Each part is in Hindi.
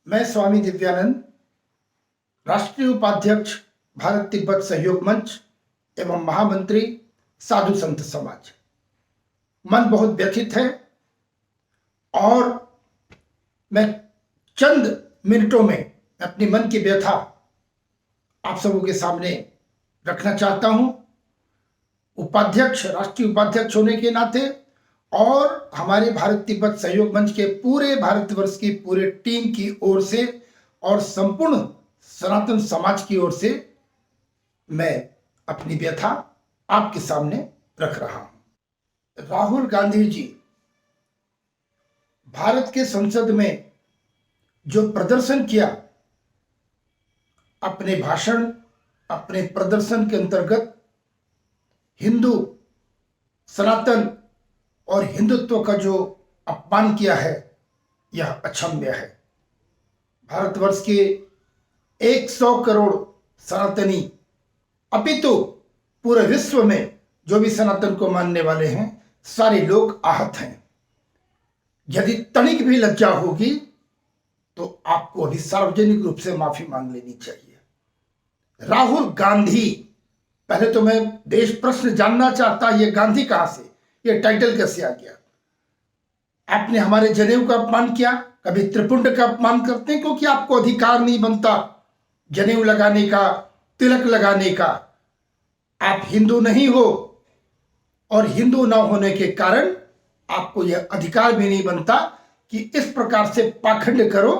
मैं स्वामी दिव्यानंद, राष्ट्रीय उपाध्यक्ष भारत तिब्बत सहयोग मंच एवं महामंत्री साधु संत समाज। मन बहुत व्यथित है और मैं चंद मिनटों में अपनी मन की व्यथा आप सबों के सामने रखना चाहता हूं। राष्ट्रीय उपाध्यक्ष होने के नाते और हमारे भारत तिब्बत सहयोग मंच के पूरे भारतवर्ष की पूरे टीम की ओर से और संपूर्ण सनातन समाज की ओर से मैं अपनी व्यथा आपके सामने रख रहा हूं। राहुल गांधी जी भारत के संसद में जो प्रदर्शन किया, अपने भाषण, अपने प्रदर्शन के अंतर्गत हिंदू, सनातन और हिंदुत्व का जो अपमान किया है, यह अक्षम्य है। भारतवर्ष के 100 करोड़ सनातनी, अपितु पूरे विश्व में जो भी सनातन को मानने वाले हैं, सारे लोग आहत हैं। यदि तनिक भी लज्जा होगी तो आपको अभी सार्वजनिक रूप से माफी मांग लेनी चाहिए। राहुल गांधी, पहले तो मैं देश प्रश्न जानना चाहता, ये गांधी कहां से, ये टाइटल कैसे आ गया? आपने हमारे जनेऊ का अपमान किया, कभी त्रिपुंड का अपमान करते हैं क्योंकि आपको अधिकार नहीं बनता जनेऊ लगाने का, तिलक लगाने का। आप हिंदू नहीं हो और हिंदू ना होने के कारण आपको यह अधिकार भी नहीं बनता कि इस प्रकार से पाखंड करो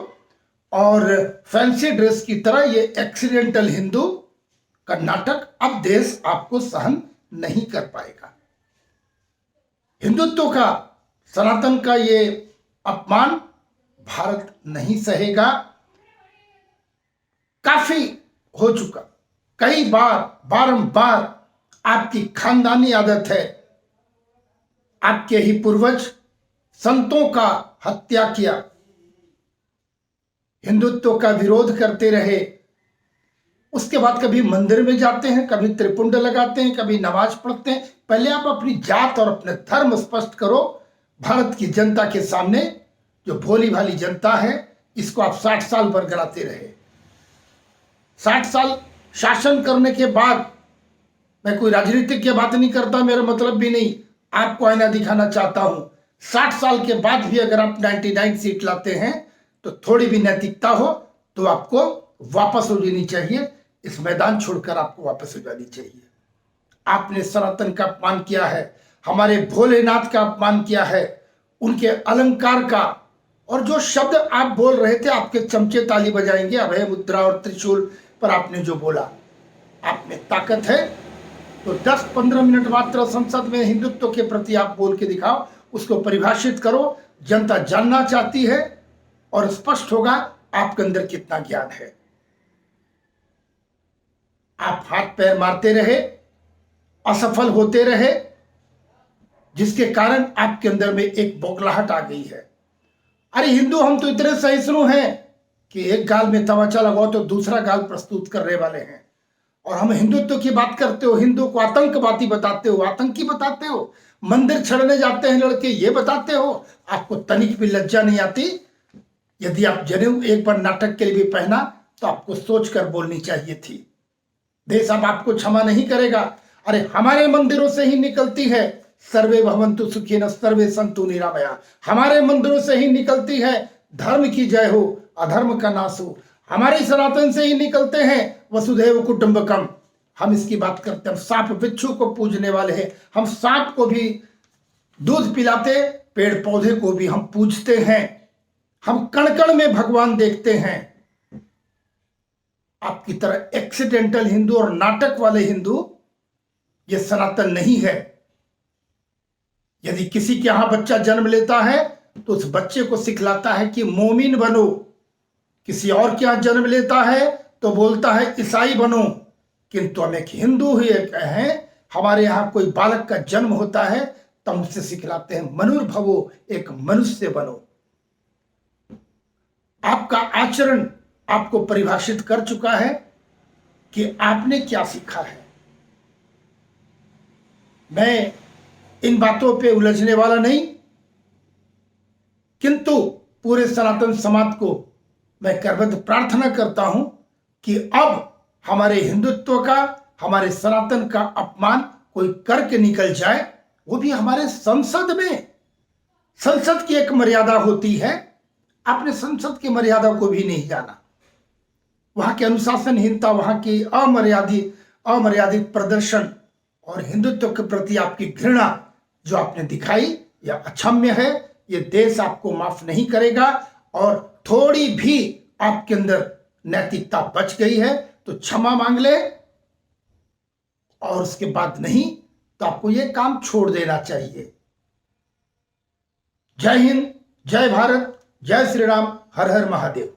और फैंसी ड्रेस की तरह ये एक्सीडेंटल हिंदू का नाटक अब देश आपको सहन नहीं कर पाएगा। हिंदुत्व का, सनातन का ये अपमान भारत नहीं सहेगा। काफी हो चुका, कई बार, बारंबार आपकी खानदानी आदत है, आपके ही पूर्वज संतों का हत्या किया, हिंदुत्व का विरोध करते रहे, उसके बाद कभी मंदिर में जाते हैं, कभी त्रिपुंड लगाते हैं, कभी नमाज पढ़ते हैं। पहले आप अपनी जात और अपने धर्म स्पष्ट करो भारत की जनता के सामने। जो भोली भाली जनता है, इसको आप 60 साल बरगलाते रहे। 60 साल शासन करने के बाद, मैं कोई राजनीतिक की बात नहीं करता, मेरा मतलब भी नहीं, आपको आईना दिखाना चाहता हूं। 60 साल के बाद भी अगर आप 99 सीट लाते हैं तो थोड़ी भी नैतिकता हो तो आपको वापस हो जानी चाहिए, इस मैदान छोड़कर आपको वापस हो जानी चाहिए। आपने सनातन का अपमान किया है, हमारे भोलेनाथ का अपमान किया है, उनके अलंकार का, और जो शब्द आप बोल रहे थे, आपके चमचे ताली बजाएंगे, अभय मुद्रा और त्रिशूल पर आपने जो बोला, आप में ताकत है तो 10-15 मिनट मात्र संसद में हिंदुत्व के प्रति आप बोल के दिखाओ, उसको परिभाषित करो। जनता जानना चाहती है और स्पष्ट होगा आपके अंदर कितना ज्ञान है। आप हाथ पैर मारते रहे, असफल होते रहे, जिसके कारण आपके अंदर में एक बौखलाहट आ गई है। अरे हिंदू हम तो इतने सहिष्णु हैं कि एक गाल में तमाचा लगाओ तो दूसरा गाल प्रस्तुत करने वाले हैं, और हम हिंदुत्व की बात करते हो, हिंदू को आतंकवादी बताते हो, आतंकी बताते हो, मंदिर छड़ने जाते हैं लड़के, ये बताते हो। आपको तनिक भी लज्जा नहीं आती? यदि आप जनेऊ एक बार नाटक के लिए भी पहना तो आपको सोचकर बोलनी चाहिए थी। देश अब आपको क्षमा नहीं करेगा। अरे हमारे मंदिरों से ही निकलती है सर्वे भवन्तु सुखिनः सर्वे सन्तु निरामया। हमारे मंदिरों से ही निकलती है धर्म की जय हो, अधर्म का नाश हो। हमारे सनातन से ही निकलते हैं वसुधैव कुटुंबकम। हम इसकी बात करते हैं, हम सांप बिच्छू को पूजने वाले हैं। हम सांप को भी दूध पिलाते, पेड़ पौधे को भी हम पूजते हैं। हम कण कण में भगवान देखते हैं। आपकी तरह एक्सीडेंटल हिंदू और नाटक वाले हिंदू ये सनातन नहीं है। यदि किसी के यहां बच्चा जन्म लेता है तो उस बच्चे को सिखलाता है कि मोमिन बनो। किसी और के यहां जन्म लेता है तो बोलता है ईसाई बनो। किंतु हम एक हिंदू ही एक हैं, हमारे यहां कोई बालक का जन्म होता है तो हम उससे सिखलाते हैं मनुर्भवो, एक मनुष्य बनो। आपका आचरण आपको परिभाषित कर चुका है कि आपने क्या सीखा है। मैं इन बातों पे उलझने वाला नहीं, किंतु पूरे सनातन समाज को मैं करबद्ध प्रार्थना करता हूं कि अब हमारे हिंदुत्व का, हमारे सनातन का अपमान कोई करके निकल जाए, वो भी हमारे संसद में। संसद की एक मर्यादा होती है, आपने संसद की मर्यादा को भी नहीं जाना। वहां की अनुशासनहीनता, वहां की अमर्यादित प्रदर्शन और हिंदुत्व के प्रति आपकी घृणा जो आपने दिखाई, यह अक्षम्य है। यह देश आपको माफ नहीं करेगा। और थोड़ी भी आपके अंदर नैतिकता बच गई है तो क्षमा मांग ले, और उसके बाद नहीं तो आपको यह काम छोड़ देना चाहिए। जय हिंद, जय भारत, जय श्री राम, हर हर महादेव।